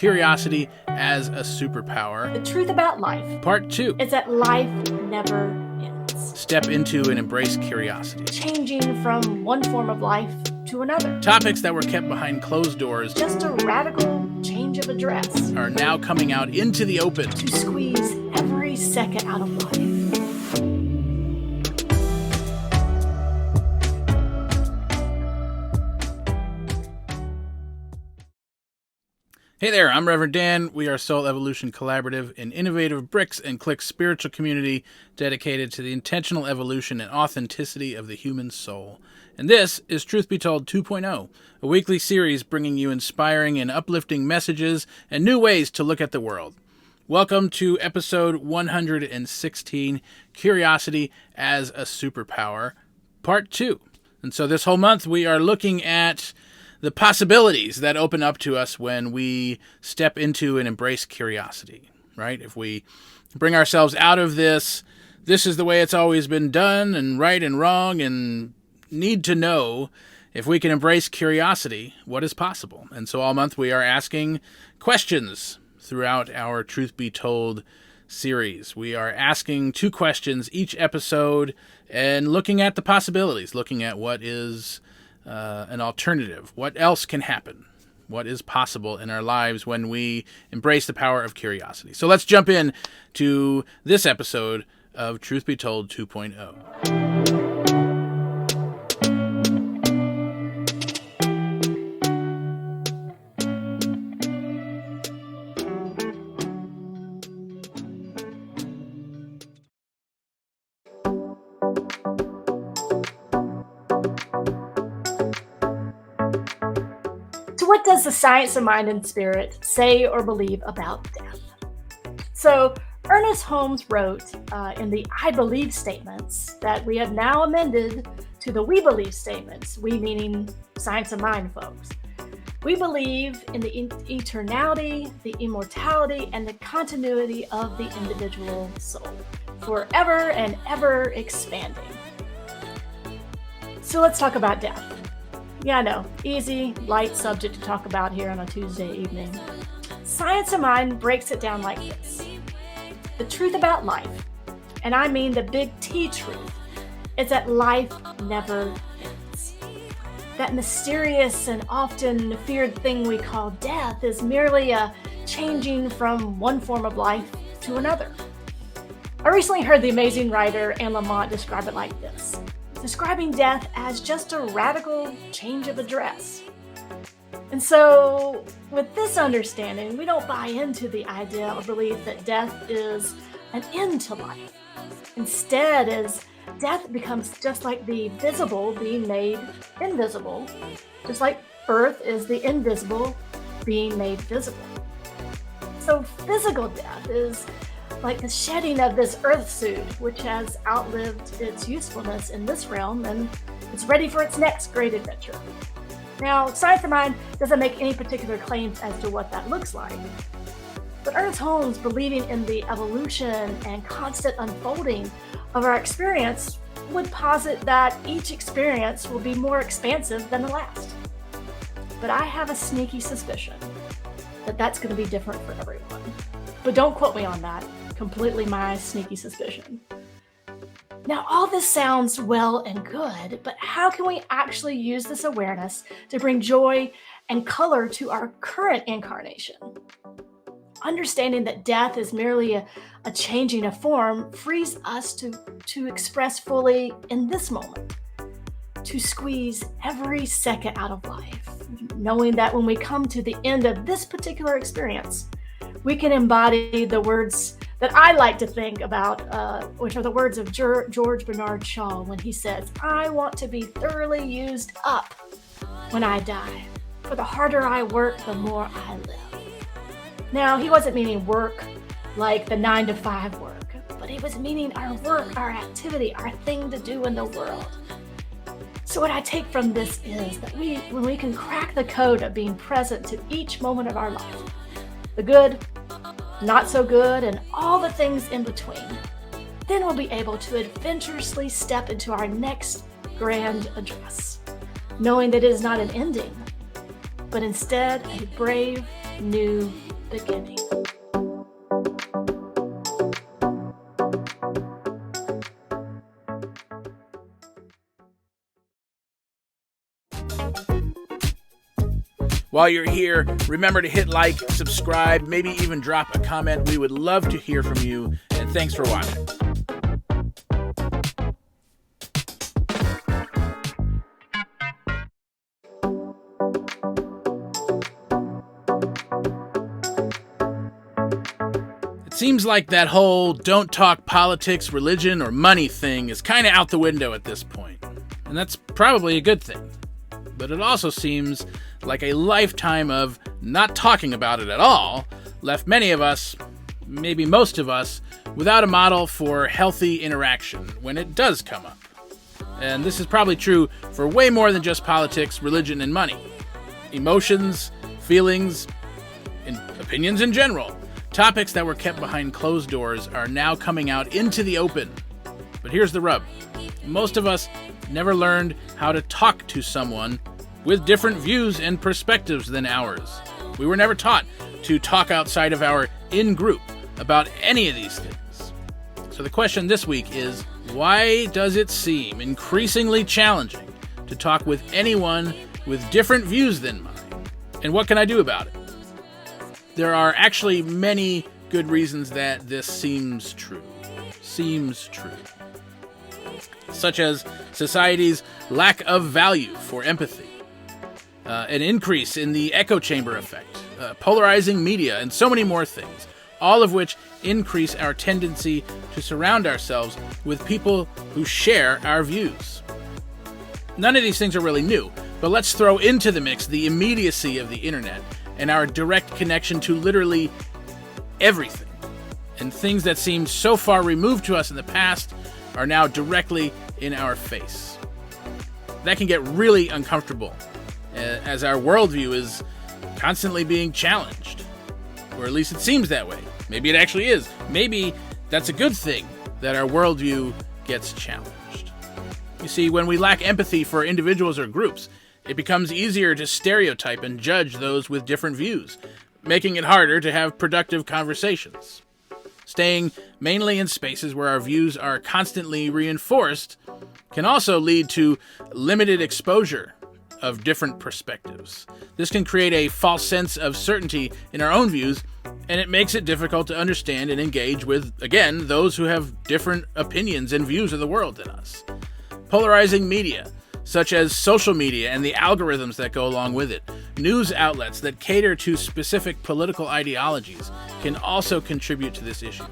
Curiosity as a Superpower. The truth about life. Part 2 is that life never ends. Step into and embrace curiosity. Changing from one form of life to another. Topics that were kept behind closed doors, just a radical change of address, are now coming out into the open to squeeze every second out of life. Hey there, I'm Reverend Dan. We are Soul Evolution Collaborative, an innovative bricks and clicks spiritual community dedicated to the intentional evolution and authenticity of the human soul. And this is Truth Be Told 2.0, a weekly series bringing you inspiring and uplifting messages and new ways to look at the world. Welcome to episode 116, Curiosity as a Superpower, Part 2. And so this whole month we are looking at the possibilities that open up to us when we step into and embrace curiosity, right? If we bring ourselves out of this is the way it's always been done, and right and wrong, and need to know, if we can embrace curiosity, what is possible? And so all month we are asking questions throughout our Truth Be Told series. We are asking 2 questions each episode and looking at the possibilities, looking at what is an alternative. What else can happen? What is possible in our lives when we embrace the power of curiosity? So let's jump in to this episode of Truth Be Told 2.0. What does the science of mind and spirit say or believe about death? So Ernest Holmes wrote in the I believe statements that we have now amended to the we believe statements, we meaning science of mind folks. We believe in the eternality, the immortality, and the continuity of the individual soul, forever and ever expanding. So let's talk about death. Yeah, I know, easy, light subject to talk about here on a Tuesday evening. Science of Mind breaks it down like this. The truth about life, and I mean the big T truth, is that life never ends. That mysterious and often feared thing we call death is merely a changing from one form of life to another. I recently heard the amazing writer Anne Lamott describe it like this, describing death as just a radical change of address. And so, with this understanding, we don't buy into the idea or belief that death is an end to life. Instead, as death becomes just like the visible being made invisible, just like birth is the invisible being made visible. So physical death is like the shedding of this earth suit, which has outlived its usefulness in this realm and it's ready for its next great adventure. Now, Science of Mind doesn't make any particular claims as to what that looks like, but Ernest Holmes, believing in the evolution and constant unfolding of our experience, would posit that each experience will be more expansive than the last. But I have a sneaky suspicion that that's going to be different for everyone. But don't quote me on that. Completely my sneaky suspicion. Now, all this sounds well and good, but how can we actually use this awareness to bring joy and color to our current incarnation? Understanding that death is merely a changing of form frees us to express fully in this moment, to squeeze every second out of life, knowing that when we come to the end of this particular experience, we can embody the words that I like to think about, which are the words of George Bernard Shaw when he says, "I want to be thoroughly used up when I die, for the harder I work, the more I live." Now, he wasn't meaning work like the 9-to-5 work, but he was meaning our work, our activity, our thing to do in the world. So what I take from this is that when we can crack the code of being present to each moment of our life, the good, not so good, and all the things in between, then we'll be able to adventurously step into our next grand address, knowing that it is not an ending, but instead a brave, new beginning. While you're here, remember to hit like, subscribe, maybe even drop a comment. We would love to hear from you, and thanks for watching. It seems like that whole don't talk politics, religion, or money thing is kind of out the window at this point. And that's probably a good thing. But it also seems like a lifetime of not talking about it at all left many of us, maybe most of us, without a model for healthy interaction when it does come up. And this is probably true for way more than just politics, religion, and money. Emotions, feelings, and opinions in general. Topics that were kept behind closed doors are now coming out into the open. But here's the rub. Most of us never learned how to talk to someone with different views and perspectives than ours. We were never taught to talk outside of our in-group about any of these things. So the question this week is, why does it seem increasingly challenging to talk with anyone with different views than mine? And what can I do about it? There are actually many good reasons that this seems true. Such as society's lack of value for empathy, an increase in the echo chamber effect, polarizing media, and so many more things, all of which increase our tendency to surround ourselves with people who share our views. None of these things are really new, but let's throw into the mix the immediacy of the internet and our direct connection to literally everything. And things that seemed so far removed to us in the past are now directly in our face. That can get really uncomfortable, as our worldview is constantly being challenged. Or at least it seems that way. Maybe it actually is. Maybe that's a good thing that our worldview gets challenged. You see, when we lack empathy for individuals or groups, it becomes easier to stereotype and judge those with different views, making it harder to have productive conversations. Staying mainly in spaces where our views are constantly reinforced can also lead to limited exposure of different perspectives. This can create a false sense of certainty in our own views, and it makes it difficult to understand and engage with, again, those who have different opinions and views of the world than us. Polarizing media, such as social media and the algorithms that go along with it, news outlets that cater to specific political ideologies, can also contribute to this issue.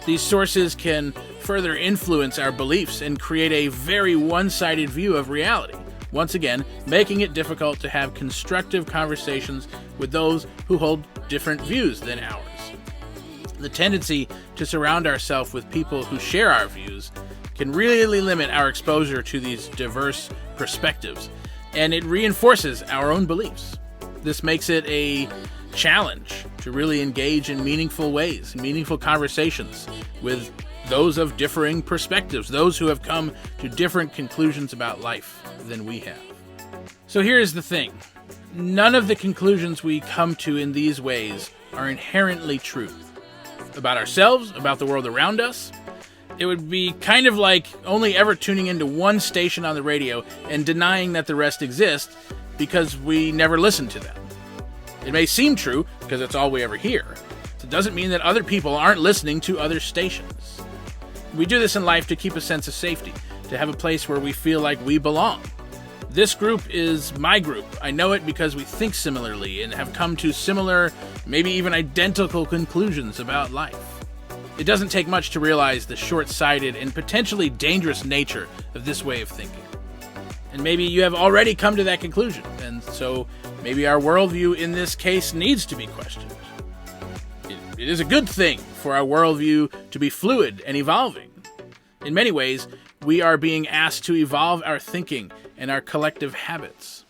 These sources can further influence our beliefs and create a very one-sided view of reality, once again, making it difficult to have constructive conversations with those who hold different views than ours. The tendency to surround ourselves with people who share our views can really limit our exposure to these diverse perspectives, and it reinforces our own beliefs. This makes it a challenge to really engage in meaningful ways, meaningful conversations with those of differing perspectives, those who have come to different conclusions about life than we have. So here's the thing. None of the conclusions we come to in these ways are inherently true. About ourselves, about the world around us. It would be kind of like only ever tuning into one station on the radio and denying that the rest exist because we never listen to them. It may seem true because it's all we ever hear. It doesn't mean that other people aren't listening to other stations. We do this in life to keep a sense of safety, to have a place where we feel like we belong. This group is my group. I know it because we think similarly and have come to similar, maybe even identical conclusions about life. It doesn't take much to realize the short-sighted and potentially dangerous nature of this way of thinking. And maybe you have already come to that conclusion, and so maybe our worldview in this case needs to be questioned. It is a good thing for our worldview to be fluid and evolving. In many ways, we are being asked to evolve our thinking and our collective habits.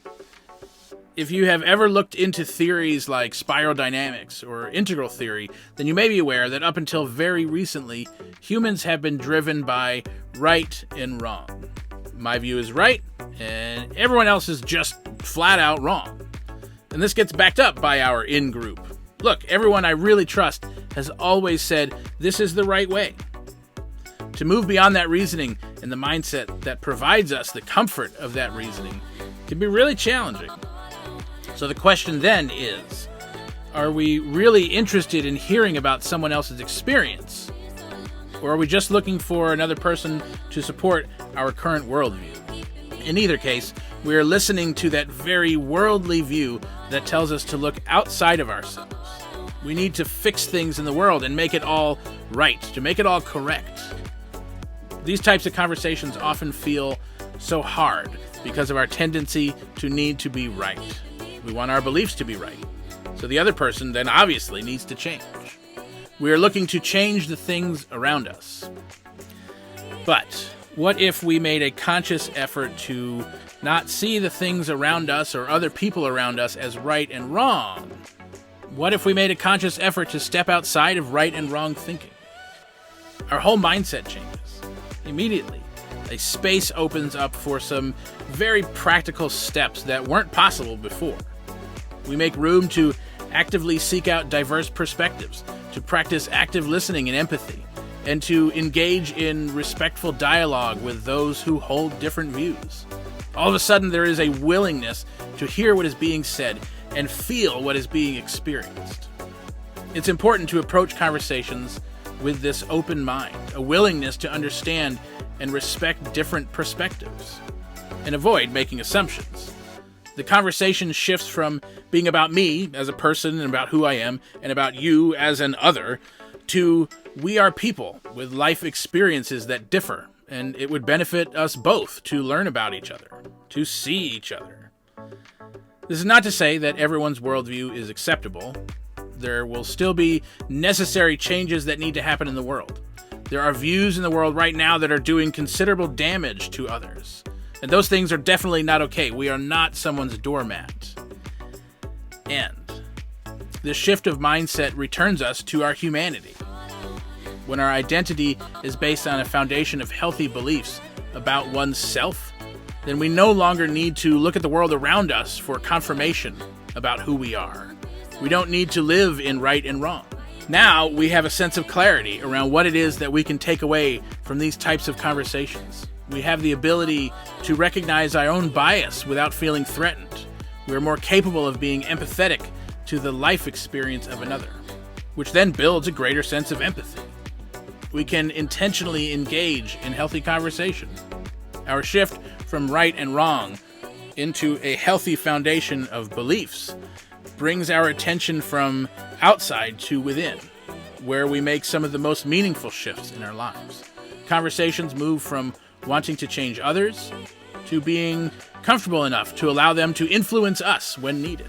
If you have ever looked into theories like spiral dynamics or integral theory, then you may be aware that up until very recently, humans have been driven by right and wrong. My view is right, and everyone else is just flat out wrong. And this gets backed up by our in-group. Look, everyone I really trust has always said this is the right way. To move beyond that reasoning and the mindset that provides us the comfort of that reasoning can be really challenging. So the question then is, are we really interested in hearing about someone else's experience? Or are we just looking for another person to support our current worldview? In either case, we are listening to that very worldly view that tells us to look outside of ourselves. We need to fix things in the world and make it all right, to make it all correct. These types of conversations often feel so hard because of our tendency to need to be right. We want our beliefs to be right. So the other person then obviously needs to change. We are looking to change the things around us. But what if we made a conscious effort to not see the things around us or other people around us as right and wrong? What if we made a conscious effort to step outside of right and wrong thinking? Our whole mindset changes. Immediately, a space opens up for some very practical steps that weren't possible before. We make room to actively seek out diverse perspectives, to practice active listening and empathy, and to engage in respectful dialogue with those who hold different views. All of a sudden, there is a willingness to hear what is being said and feel what is being experienced. It's important to approach conversations with this open mind, a willingness to understand and respect different perspectives, and avoid making assumptions. The conversation shifts from being about me as a person and about who I am, and about you as an other, to we are people with life experiences that differ, and it would benefit us both to learn about each other, to see each other. This is not to say that everyone's worldview is acceptable. There will still be necessary changes that need to happen in the world. There are views in the world right now that are doing considerable damage to others. And those things are definitely not okay. We are not someone's doormat. And this shift of mindset returns us to our humanity. When our identity is based on a foundation of healthy beliefs about oneself, then we no longer need to look at the world around us for confirmation about who we are. We don't need to live in right and wrong. Now we have a sense of clarity around what it is that we can take away from these types of conversations. We have the ability to recognize our own bias without feeling threatened. We are more capable of being empathetic to the life experience of another, which then builds a greater sense of empathy. We can intentionally engage in healthy conversation. Our shift from right and wrong into a healthy foundation of beliefs brings our attention from outside to within, where we make some of the most meaningful shifts in our lives. Conversations move from wanting to change others to being comfortable enough to allow them to influence us when needed.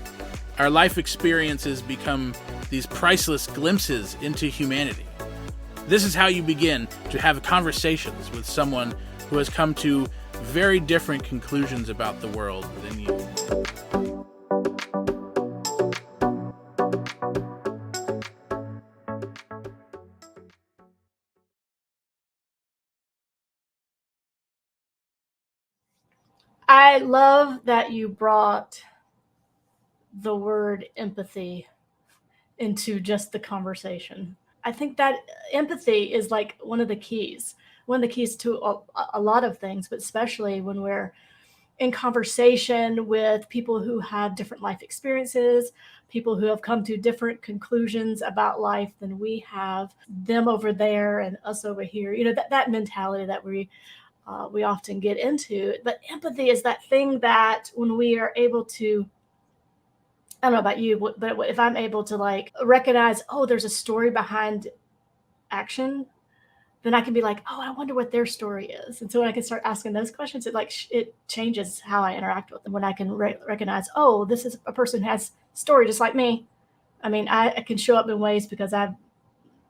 Our life experiences become these priceless glimpses into humanity. This is how you begin to have conversations with someone who has come to very different conclusions about the world than you. I love that you brought the word empathy into just the conversation. I think that empathy is like one of the keys to a lot of things, but especially when we're in conversation with people who have different life experiences, people who have come to different conclusions about life than we have, them over there and us over here. You know, that mentality that we often get into. But empathy is that thing that when we are able to, I don't know about you, but if I'm able to like recognize, oh, there's a story behind action, then I can be like, oh, I wonder what their story is. And so when I can start asking those questions, it changes how I interact with them. When I can recognize, oh, this is a person who has story just like me. I mean, I can show up in ways because I've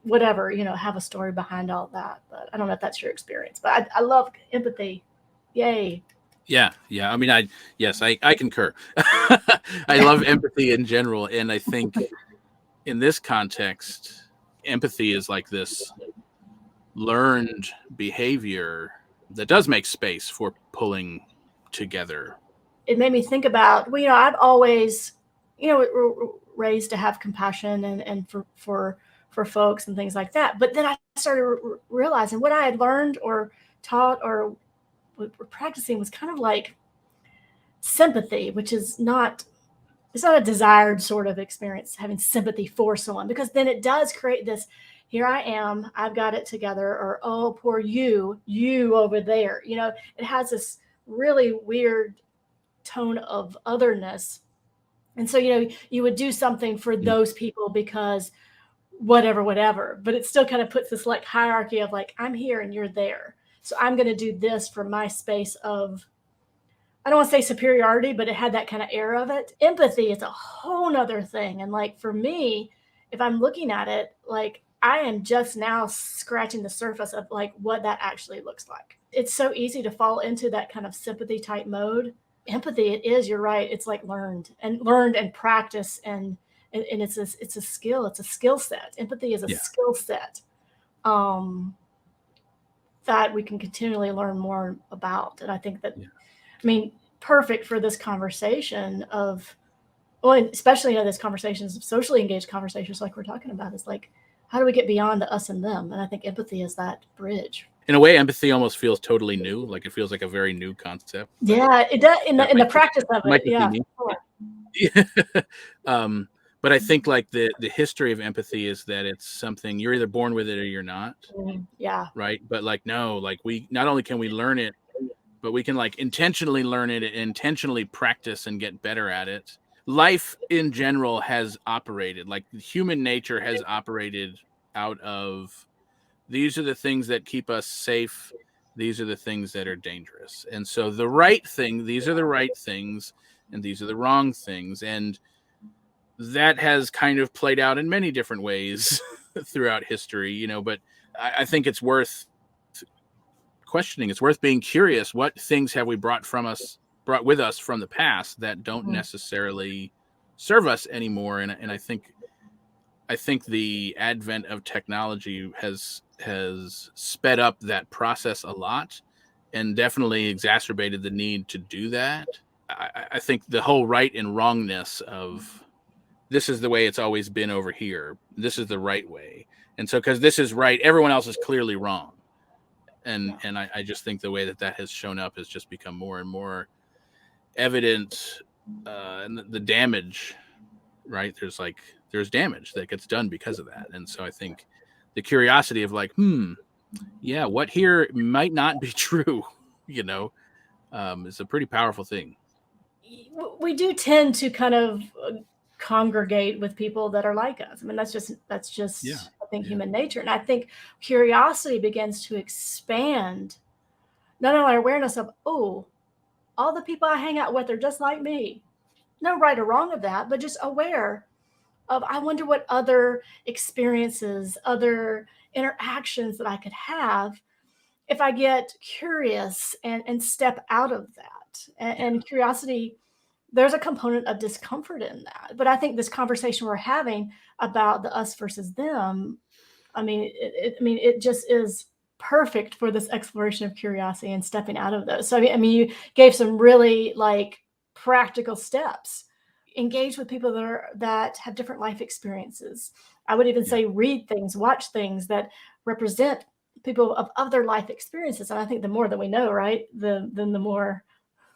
whatever, have a story behind all that. But I don't know if that's your experience, but I love empathy. Yay. Yeah. I mean, I concur. I love empathy in general. And I think in this context, empathy is like this learned behavior that does make space for pulling together. It made me think about, I've always we're raised to have compassion and for folks and things like that. But then I started realizing what I had learned or taught or practicing was kind of like sympathy, which is not, it's not a desired sort of experience, having sympathy for someone, because then it does create this, here I am, I've got it together, or oh, poor you over there. It has this really weird tone of otherness. And so, you would do something for those people because whatever, but it still kind of puts this like hierarchy of like, I'm here and you're there. So I'm going to do this for my space of, I don't want to say superiority, but it had that kind of air of it. Empathy is a whole nother thing. And like for me, if I'm looking at it, like I am just now scratching the surface of like what that actually looks like. It's so easy to fall into that kind of sympathy type mode. Empathy, it is, you're right. It's like learned and practice and it's a skill. It's a skill set. Empathy is a skill set that we can continually learn more about. And I think that, I mean, perfect for this conversation of, well, especially this conversations of socially engaged conversations like we're talking about, is like, how do we get beyond the us and them? And I think empathy is that bridge. In a way, empathy almost feels totally new. Like it feels like a very new concept. Yeah, it does in the practice of it. Yeah. Sure. But I think like the history of empathy is that it's something you're either born with it or you're not. Yeah. Right. But like, no, like we, not only can we learn it, but we can like intentionally learn it, intentionally practice and get better at it. Life in general has operated, like human nature has operated out of, these are the things that keep us safe. These are the things that are dangerous. And so the right thing, these are the right things, and these are the wrong things. And that has kind of played out in many different ways throughout history, but I think it's worth questioning. It's worth being curious. What things have we brought with us from the past that don't necessarily serve us anymore? And I think the advent of technology has sped up that process a lot and definitely exacerbated the need to do that. I think the whole right and wrongness of, this is the way it's always been over here, this is the right way, and so because this is right, everyone else is clearly wrong. And I just think the way that has shown up has just become more and more evident, and the damage, right? There's damage that gets done because of that. And so I think the curiosity of like, what here might not be true, is a pretty powerful thing. We do tend to kind of congregate with people that are like us. I mean, that's just I think human nature. And I think curiosity begins to expand not only our awareness of, oh, all the people I hang out with are just like me. No right or wrong of that, but just aware of, I wonder what other experiences, other interactions that I could have if I get curious and step out of that. And curiosity, there's a component of discomfort in that. But I think this conversation we're having about the us versus them, I mean, it just is perfect for this exploration of curiosity and stepping out of those. So I mean, you gave some really like practical steps. Engage with people that have different life experiences. I would even say read things, watch things that represent people of other life experiences. And I think the more that we know, right, the more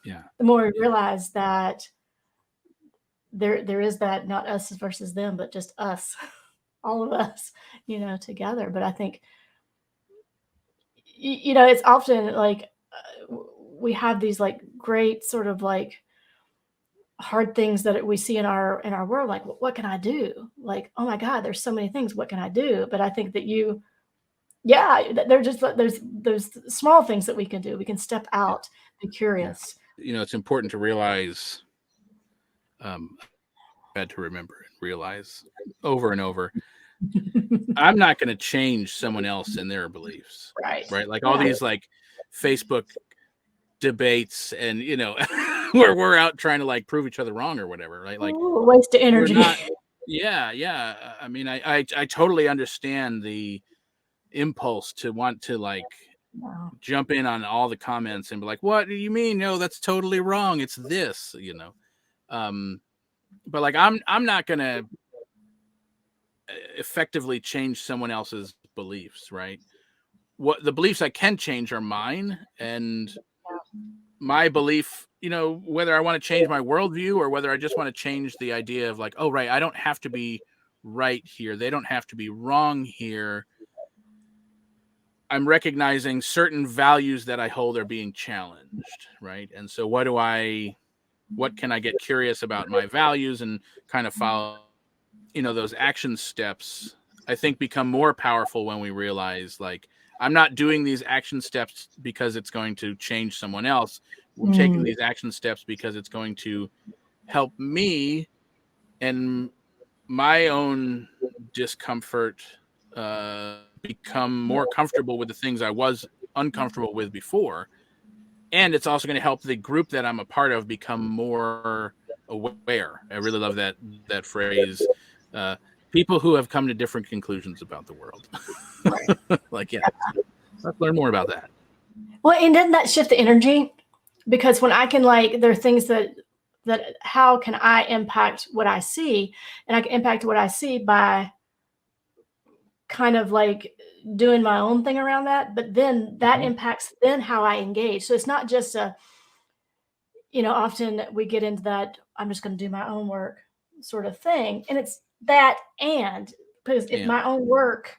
we realize that there is that, not us versus them, but just us, all of us, together. But I think, it's often like we have these like great sort of like hard things that we see in our world, like, what can I do? Like, oh my God, there's so many things. What can I do? But I think that there's small things that we can do. We can step out, be curious. It's important to realize, had to remember and realize over and over, I'm not going to change someone else in their beliefs. Right. Like all these like Facebook debates and, where we're out trying to like prove each other wrong or whatever, right? Like waste of energy. I mean, I totally understand the impulse to want to like jump in on all the comments and be like, what do you mean? No, that's totally wrong. It's this, but like I'm not gonna effectively change someone else's beliefs, right? What the beliefs I can change are mine, and my belief, whether I want to change my worldview or whether I just want to change the idea of like, oh, right, I don't have to be right here. They don't have to be wrong here. I'm recognizing certain values that I hold are being challenged, right? And so what can I get curious about my values and kind of follow, those action steps, I think become more powerful when we realize like, I'm not doing these action steps because it's going to change someone else. We're taking these action steps because it's going to help me and my own discomfort become more comfortable with the things I was uncomfortable with before. And it's also going to help the group that I'm a part of become more aware. I really love that phrase. People who have come to different conclusions about the world. Like, yeah, let's learn more about that. Well, and doesn't that shift the energy? Because when I can there are things that how can I impact what I see? And I can impact what I see by kind of like doing my own thing around that, but then that impacts then how I engage. So it's not just often we get into that I'm just going to do my own work sort of thing. And it's that, and because if my own work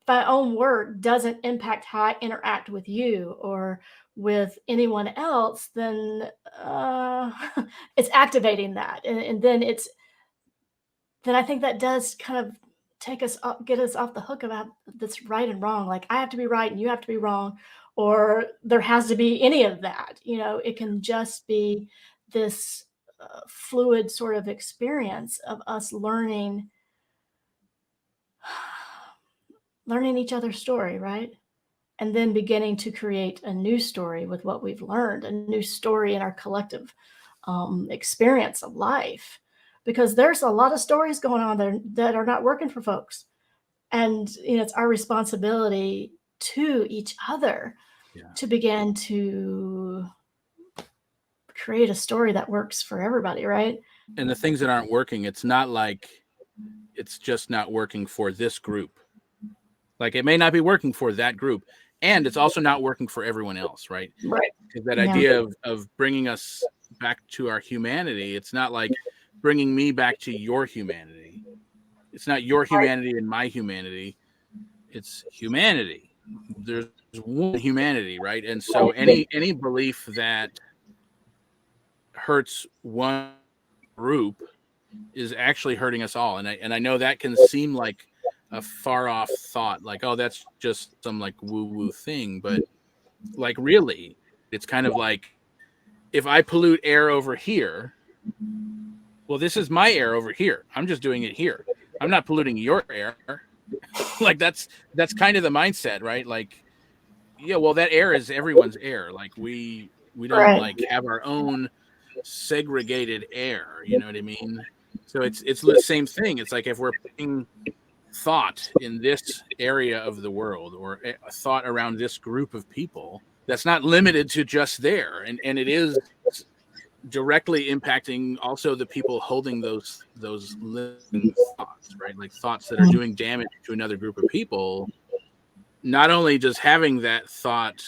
doesn't impact how I interact with you or with anyone else, then it's activating that. And then I think that does kind of get us off the hook about that's right and wrong. Like I have to be right and you have to be wrong, or there has to be any of that. It can just be this fluid sort of experience of us learning each other's story, right? And then beginning to create a new story with what we've learned, a new story in our collective experience of life. Because there's a lot of stories going on there that are not working for folks. And, it's our responsibility to each other to begin to create a story that works for everybody, right? And the things that aren't working, it's not like it's just not working for this group. Like it may not be working for that group, and it's also not working for everyone else, right? Right. Because that idea of bringing us back to our humanity, it's not like bringing me back to your humanity. It's not your humanity and my humanity. It's humanity. There's one humanity, right? And so any belief that hurts one group is actually hurting us all. And I know that can seem like a far off thought, like, oh, that's just some like woo woo thing. But like, really, it's kind of like if I pollute air over here, well, this is my air over here. I'm just doing it here. I'm not polluting your air. Like that's kind of the mindset, right? Like, yeah, well, that air is everyone's air. Like we don't like have our own segregated air. You know what I mean? So it's the same thing. It's like if we're putting thought in this area of the world or a thought around this group of people, that's not limited to just there. And it is directly impacting also the people holding those living thoughts, right? Like thoughts that are doing damage to another group of people. Not only does having that thought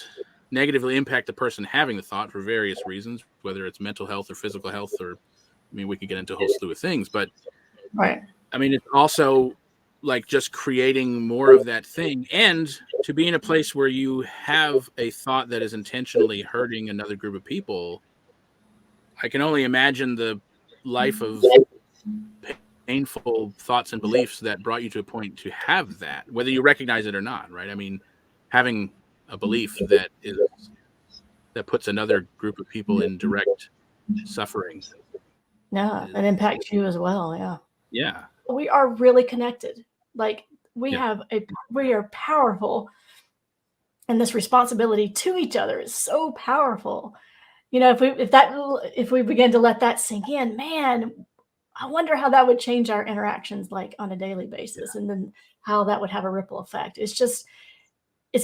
negatively impact the person having the thought for various reasons, whether it's mental health or physical health, or I mean, we could get into a whole slew of things, but right. I mean, it's also like just creating more of that thing, and to be in a place where you have a thought that is intentionally hurting another group of people. I can only imagine the life of painful thoughts and beliefs that brought you to a point to have that, whether you recognize it or not, right? I mean, having a belief that puts another group of people in direct suffering. Yeah, it impacts you as well. Yeah. Yeah. We are really connected. Like we are powerful, and this responsibility to each other is so powerful. If we begin to let that sink in, man, I wonder how that would change our interactions like on a daily basis, and then how that would have a ripple effect. It's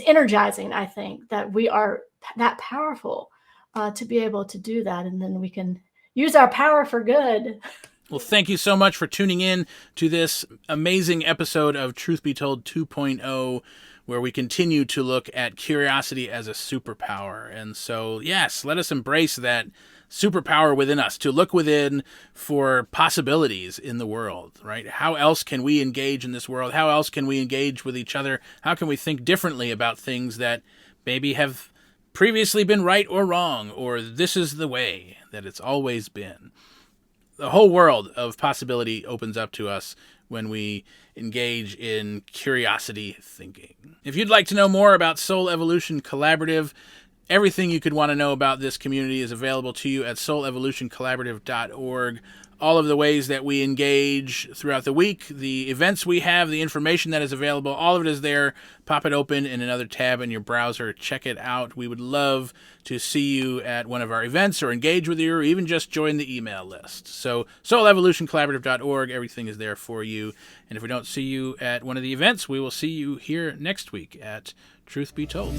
energizing, I think, that we are that powerful to be able to do that, and then we can use our power for good. Well, thank you so much for tuning in to this amazing episode of Truth Be Told 2.0, where we continue to look at curiosity as a superpower. And so, yes, let us embrace that superpower within us, to look within for possibilities in the world, right? How else can we engage in this world? How else can we engage with each other? How can we think differently about things that maybe have previously been right or wrong, or this is the way that it's always been? The whole world of possibility opens up to us when we engage in curiosity thinking. If you'd like to know more about Soul Evolution Collaborative, everything you could want to know about this community is available to you at soulevolutioncollaborative.org. All of the ways that we engage throughout the week, the events we have, the information that is available, all of it is there. Pop it open in another tab in your browser. Check it out. We would love to see you at one of our events or engage with you or even just join the email list. So soulevolutioncollaborative.org, everything is there for you. And if we don't see you at one of the events, we will see you here next week at Truth Be Told.